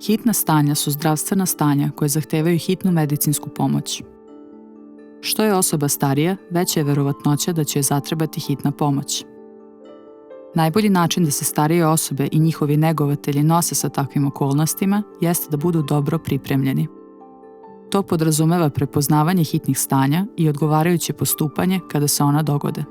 Hitna stanja su zdravstvena stanja koje zahtevaju hitnu medicinsku pomoć. Što je osoba starija, veća je verovatnoća da će joj zatrebati hitna pomoć. Najbolji način da se starije osobe i njihovi negovatelji nose sa takvim okolnostima jeste da budu dobro pripremljeni. To podrazumeva prepoznavanje hitnih stanja i odgovarajuće postupanje kada se ona dogode.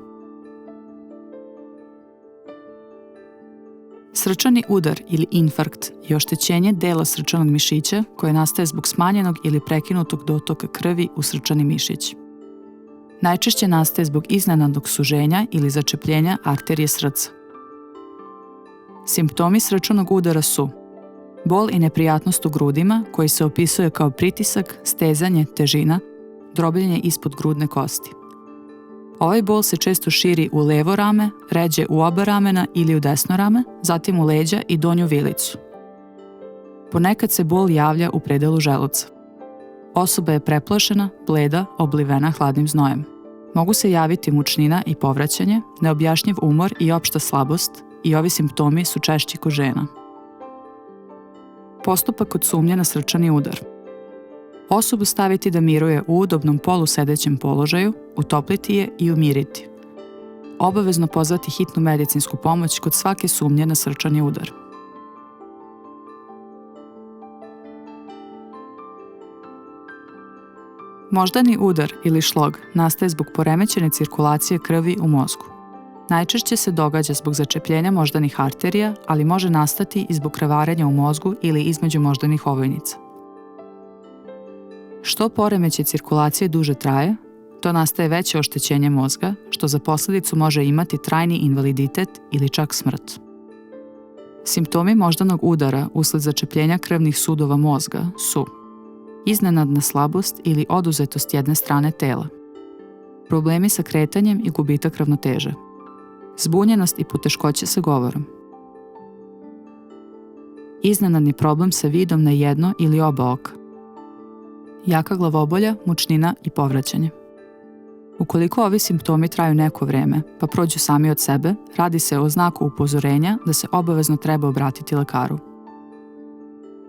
Srčani udar ili infarkt je oštećenje dela srčanog mišića koje nastaje zbog smanjenog ili prekinutog dotoka krvi u srčani mišić. Najčešće nastaje zbog iznenadnog suženja ili začepljenja arterije srca. Simptomi srčanog udara su bol i neprijatnost u grudima koji se opisuje kao pritisak, stezanje, težina, drobljenje ispod grudne kosti. Ovaj bol se često širi u levo rame, ređe u oba ramena ili u desno rame, zatim u leđa i donju vilicu. Ponekad se bol javlja u predelu želuca. Osoba je preplašena, bleda, oblivena hladnim znojem. Mogu se javiti mučnina i povraćanje, neobjašnjiv umor i opšta slabost i ovi simptomi su češći kod žena. Postupak kod sumnje na srčani udar. Osobu staviti da miruje u udobnom polusedećem položaju, utopliti je i umiriti. Obavezno pozvati hitnu medicinsku pomoć kod svake sumnje na srčani udar. Moždani udar ili šlog nastaje zbog poremećene cirkulacije krvi u mozgu. Najčešće se događa zbog začepljenja moždanih arterija, ali može nastati i zbog krvarenja u mozgu ili između moždanih ovojnica. Što poremećaj cirkulacije duže traje, to nastaje veće oštećenje mozga, što za posljedicu može imati trajni invaliditet ili čak smrt. Simptomi moždanog udara usled začepljenja krvnih sudova mozga su iznenadna slabost ili oduzetost jedne strane tela, problemi sa kretanjem i gubitak ravnoteže, zbunjenost i poteškoće sa govorom, iznenadni problem sa vidom na jedno ili oba oka, jaka glavobolja, mučnina i povraćanje. Ukoliko ovi simptomi traju neko vreme, pa prođu sami od sebe, radi se o znaku upozorenja da se obavezno treba obratiti lekaru.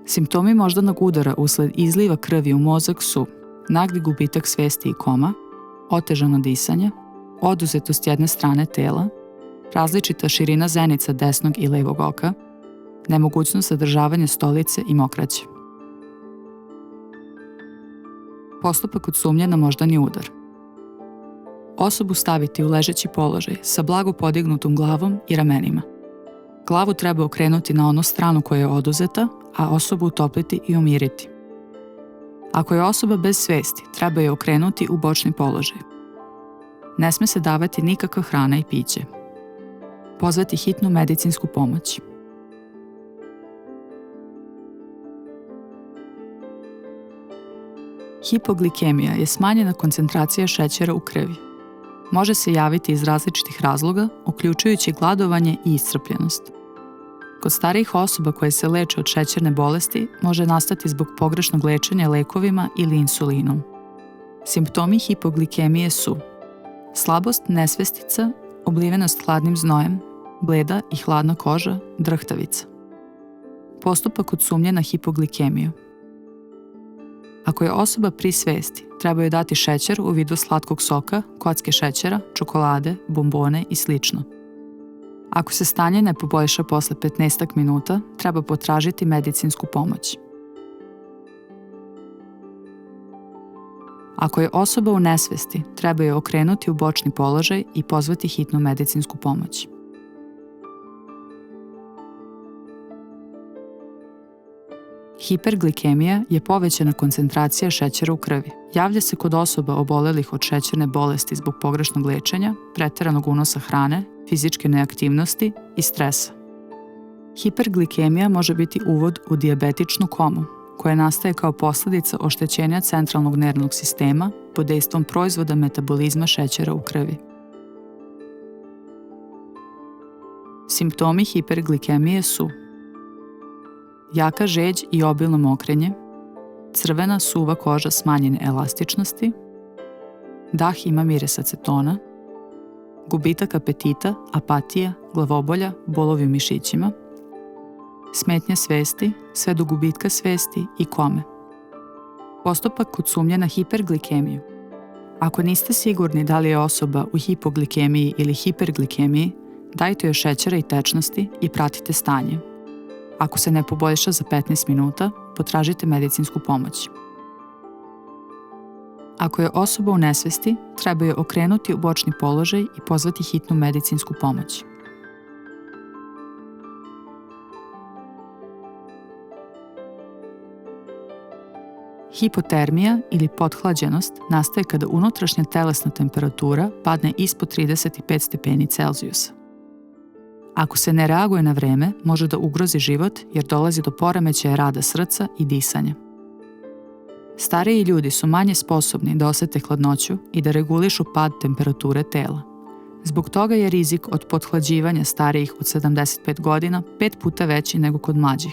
Simptomi moždanog udara usled izliva krvi u mozak su nagli gubitak svesti i koma, otežano disanje, oduzetost jedne strane tela, različita širina zenica desnog i levog oka, nemogućnost zadržavanja stolice i mokraće. Postupak kod sumnje na moždani udar. Osobu staviti u ležeći položaj sa blago podignutom glavom i ramenima. Glavu treba okrenuti na onu stranu koja je oduzeta, a osobu utopliti i umiriti. Ako je osoba bez svesti, treba je okrenuti u bočni položaj. Ne sme se davati nikakva hrana i piće. Pozvati hitnu medicinsku pomoć. Hipoglikemija je smanjena koncentracija šećera u krvi. Može se javiti iz različitih razloga, uključujući gladovanje i iscrpljenost. Kod starijih osoba koje se leče od šećerne bolesti može nastati zbog pogrešnog lečenja lekovima ili insulinom. Simptomi hipoglikemije su slabost, nesvestica, oblivenost hladnim znojem, bleda i hladna koža, drhtavica. Postupak kod sumnje na hipoglikemiju. Ako je osoba pri svesti, treba joj dati šećer u vidu slatkog soka, kocke šećera, čokolade, bombone i sl. Ako se stanje ne poboljša posle 15 minuta, treba potražiti medicinsku pomoć. Ako je osoba u nesvesti, treba je okrenuti u bočni položaj i pozvati hitnu medicinsku pomoć. Hiperglikemija je povećana koncentracija šećera u krvi. Javlja se kod osoba obolelih od šećerne bolesti zbog pogrešnog lečenja, preteranog unosa hrane, fizičke neaktivnosti i stresa. Hiperglikemija može biti uvod u dijabetičnu komu, koja nastaje kao posljedica oštećenja centralnog nervnog sistema pod dejstvom proizvoda metabolizma šećera u krvi. Simptomi hiperglikemije su jaka žeđ i obilno mokrenje, crvena suva koža smanjene elastičnosti, dah ima miris acetona, gubitak apetita, apatija, glavobolja, bolovi u mišićima, smetnje svesti, sve do gubitka svesti i kome. Postupak kod sumnje na hiperglikemiju. Ako niste sigurni da li je osoba u hipoglikemiji ili hiperglikemiji, dajte joj šećera i tečnosti i pratite stanje. Ako se ne poboljša za 15 minuta, potražite medicinsku pomoć. Ako je osoba u nesvesti, treba je okrenuti u bočni položaj i pozvati hitnu medicinsku pomoć. Hipotermija ili pothlađenost nastaje kada unutrašnja telesna temperatura padne ispod 35 stepeni Celzijusa. Ako se ne reaguje na vreme, može da ugrozi život jer dolazi do poremećaja rada srca i disanja. Stariji ljudi su manje sposobni da osete hladnoću i da regulišu pad temperature tela. Zbog toga je rizik od pothlađivanja starijih od 75 godina 5 puta veći nego kod mlađih.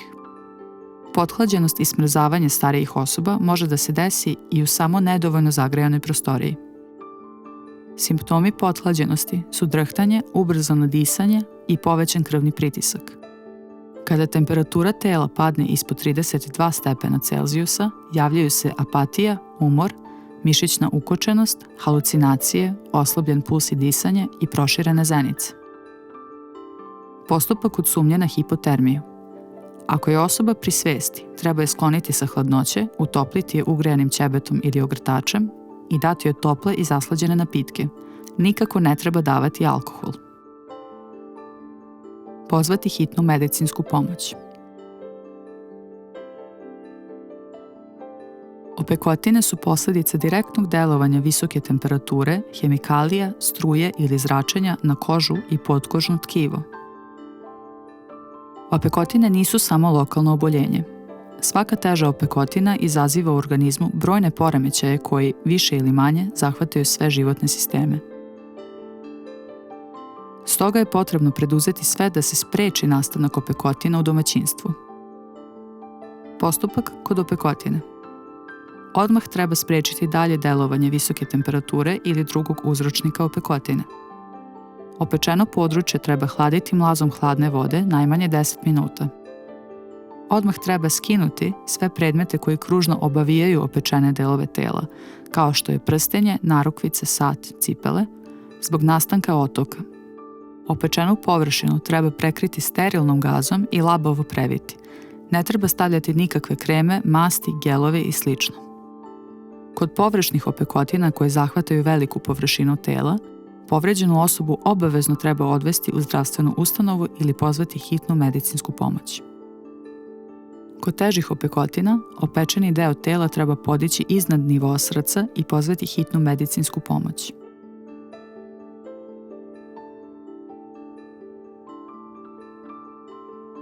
Pothlađenost i smrzavanje starijih osoba može da se desi i u samo nedovoljno zagrejanoj prostoriji. Simptomi pothlađenosti su drhtanje, ubrzano disanje i povećan krvni pritisak. Kada temperatura tela padne ispod 32 stepena Celzijusa, javljaju se apatija, umor, mišićna ukočenost, halucinacije, oslabljen puls i disanje i proširene zenice. Postupak kod sumnje na hipotermiju. Ako je osoba pri svesti, treba je skloniti sa hladnoće, utopliti je ugrejanim ćebetom ili ogrtačem i dati joj tople i zaslađene napitke. Nikako ne treba davati alkohol. Pozvati hitnu medicinsku pomoć. Opekotine su posledica direktnog delovanja visoke temperature, hemikalija, struje ili zračenja na kožu i potkožno tkivo. Opekotine nisu samo lokalno oboljenje. Svaka teža opekotina izaziva u organizmu brojne poremećaje koji, više ili manje, zahvataju sve životne sisteme. Stoga je potrebno preduzeti sve da se spreči nastanak opekotina u domaćinstvu. Postupak kod opekotine. Odmah treba sprečiti dalje delovanje visoke temperature ili drugog uzročnika opekotine. Opečeno područje treba hladiti mlazom hladne vode najmanje 10 minuta. Odmah treba skinuti sve predmete koji kružno obavijaju opečene delove tela, kao što je prstenje, narukvice, sat, cipele, zbog nastanka otoka. Opečenu površinu treba prekriti sterilnom gazom i labavo previti. Ne treba stavljati nikakve kreme, masti, gelove i sl. Kod površnih opekotina koje zahvataju veliku površinu tela, povređenu osobu obavezno treba odvesti u zdravstvenu ustanovu ili pozvati hitnu medicinsku pomoć. Kod težih opekotina, opečeni deo tela treba podići iznad nivoa srca i pozvati hitnu medicinsku pomoć.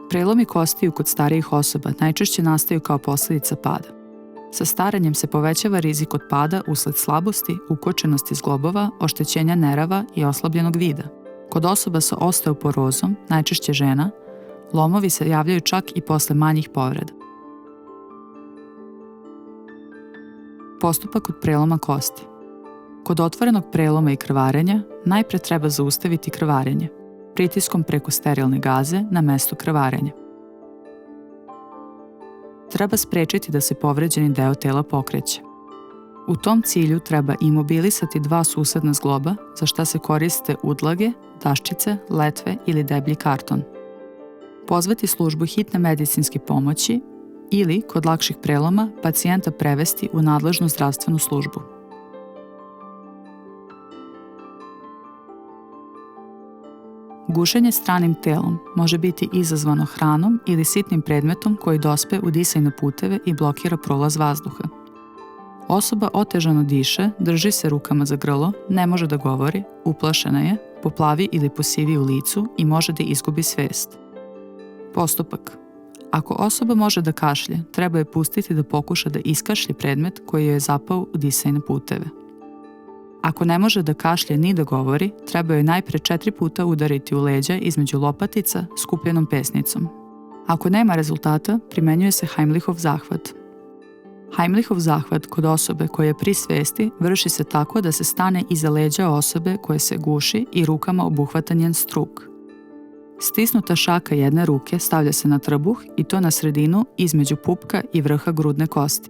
Prelomi kostiju kod starijih osoba najčešće nastaju kao posljedica pada. Sa staranjem se povećava rizik od pada usled slabosti, ukočenosti zglobova, oštećenja nerava i oslabljenog vida. Kod osoba sa osteoporozom, najčešće žena, lomovi se javljaju čak i posle manjih povreda. Postupak kod preloma kosti. Kod otvorenog preloma i krvarenja najpre treba zaustaviti krvarenje, pritiskom preko sterilne gaze na mesto krvarenja. Treba sprečiti da se povređeni deo tela pokreće. U tom cilju treba imobilisati 2 susedna zgloba, za šta se koriste udlage, daščice, letve ili deblji karton. Pozvati službu hitne medicinske pomoći ili, kod lakših preloma, pacijenta prevesti u nadležnu zdravstvenu službu. Gušenje stranim telom može biti izazvano hranom ili sitnim predmetom koji dospe u disajne puteve i blokira prolaz vazduha. Osoba otežano diše, drži se rukama za grlo, ne može da govori, uplašena je, poplavi ili posivi u licu i može da izgubi svest. Postupak. Ako osoba može da kašlje, treba je pustiti da pokuša da iskašlje predmet koji joj je zapao u disajne puteve. Ako ne može da kašlje ni da govori, treba joj najpre 4 puta udariti u leđa između lopatica skupljenom pesnicom. Ako nema rezultata, primenjuje se Heimlichov zahvat. Heimlichov zahvat kod osobe koja je pri svesti vrši se tako da se stane iza leđa osobe koje se guši i rukama obuhvata njen struk. Stisnuta šaka jedne ruke stavlja se na trbuh i to na sredinu između pupka i vrha grudne kosti.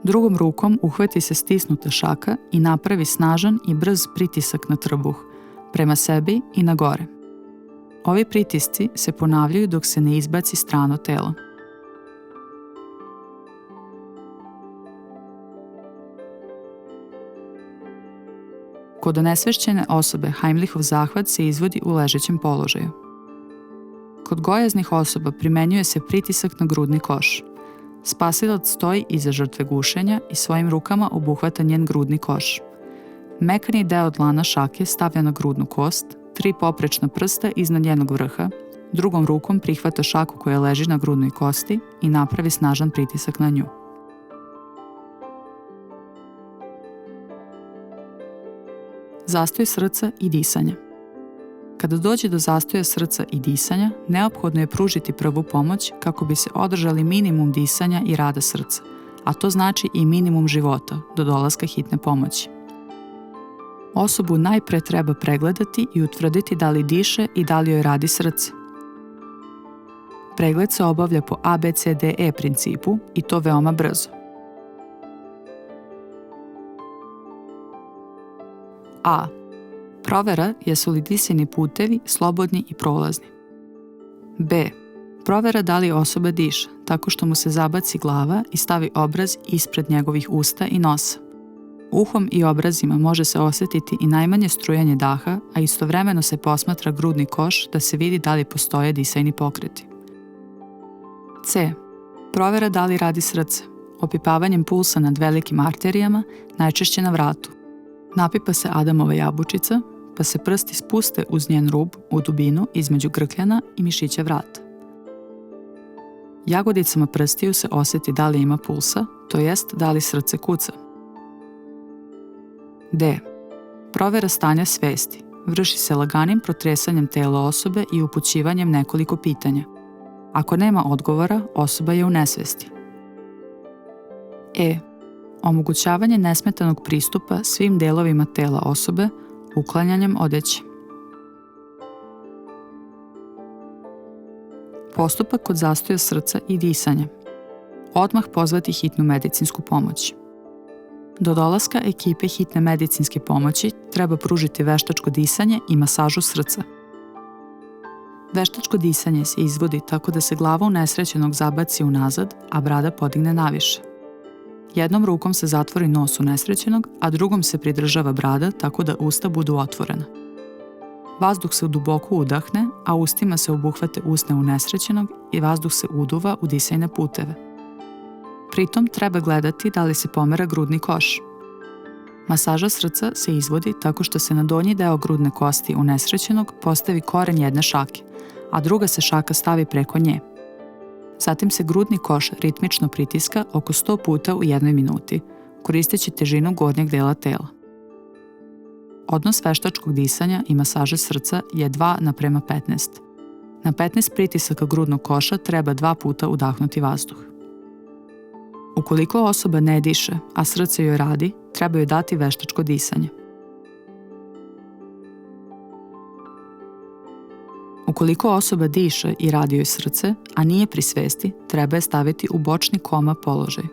Drugom rukom uhvati se stisnuta šaka i napravi snažan i brz pritisak na trbuh, prema sebi i na gore. Ovi pritisci se ponavljaju dok se ne izbaci strano telo. Kod onesvešćene osobe Heimlichov zahvat se izvodi u ležećem položaju. Kod gojaznih osoba primenjuje se pritisak na grudni koš. Spasilac stoji iza žrtve gušenja i svojim rukama obuhvata njen grudni koš. Mekani deo dlana šake stavlja na grudnu kost, 3 poprečna prsta iznad njenog vrha, drugom rukom prihvata šaku koja leži na grudnoj kosti i napravi snažan pritisak na nju. Zastoj srca i disanja. Kada dođe do zastoja srca i disanja, neophodno je pružiti prvu pomoć kako bi se održali minimum disanja i rada srca, a to znači i minimum života do dolaska hitne pomoći. Osobu najpre treba pregledati i utvrditi da li diše i da li joj radi srce. Pregled se obavlja po ABCDE principu i to veoma brzo. A. Provera jesu li disajni putevi slobodni i prolazni. B. Provera da li osoba diše, tako što mu se zabaci glava i stavi obraz ispred njegovih usta i nosa. Uhom i obrazima može se osjetiti i najmanje strujanje daha, a istovremeno se posmatra grudni koš da se vidi da li postoje disajni pokreti. C. Provera da li radi srce, opipavanjem pulsa nad velikim arterijama, najčešće na vratu. Napipa se Adamova jabučica, pa se prsti spuste uz njen rub u dubinu između grkljana i mišića vrata. Jagodicama prstiju se osjeti da li ima pulsa, to jest da li srce kuca. D. Provera stanja svesti. Vrši se laganim protresanjem tela osobe i upućivanjem nekoliko pitanja. Ako nema odgovora, osoba je u nesvesti. E. Omogućavanje nesmetanog pristupa svim delovima tela osobe, uklanjanjem odeće. Postupak kod zastoja srca i disanja. Odmah pozvati hitnu medicinsku pomoć. Do dolaska ekipe hitne medicinske pomoći treba pružiti veštačko disanje i masažu srca. Veštačko disanje se izvodi tako da se glava unesrećenog zabaci unazad, a brada podigne naviše. Jednom rukom se zatvori nos unesrećenog, a drugom se pridržava brada tako da usta budu otvorena. Vazduh se duboko udahne, a ustima se obuhvate usne unesrećenog i vazduh se uduva u disajne puteve. Pritom treba gledati da li se pomera grudni koš. Masaža srca se izvodi tako što se na donji deo grudne kosti unesrećenog postavi koren jedne šake, a druga se šaka stavi preko nje. Zatim se grudni koš ritmično pritiska oko 100 puta u 1 minuti, koristeći težinu gornjeg dela tela. Odnos veštačkog disanja i masaže srca je 2:15. Na 15 pritisaka grudnog koša treba 2 puta udahnuti vazduh. Ukoliko osoba ne diše, a srce joj radi, treba joj dati veštačko disanje. Ukoliko osoba diše i radi joj srce, a nije pri svesti, treba je staviti u bočni koma položaj.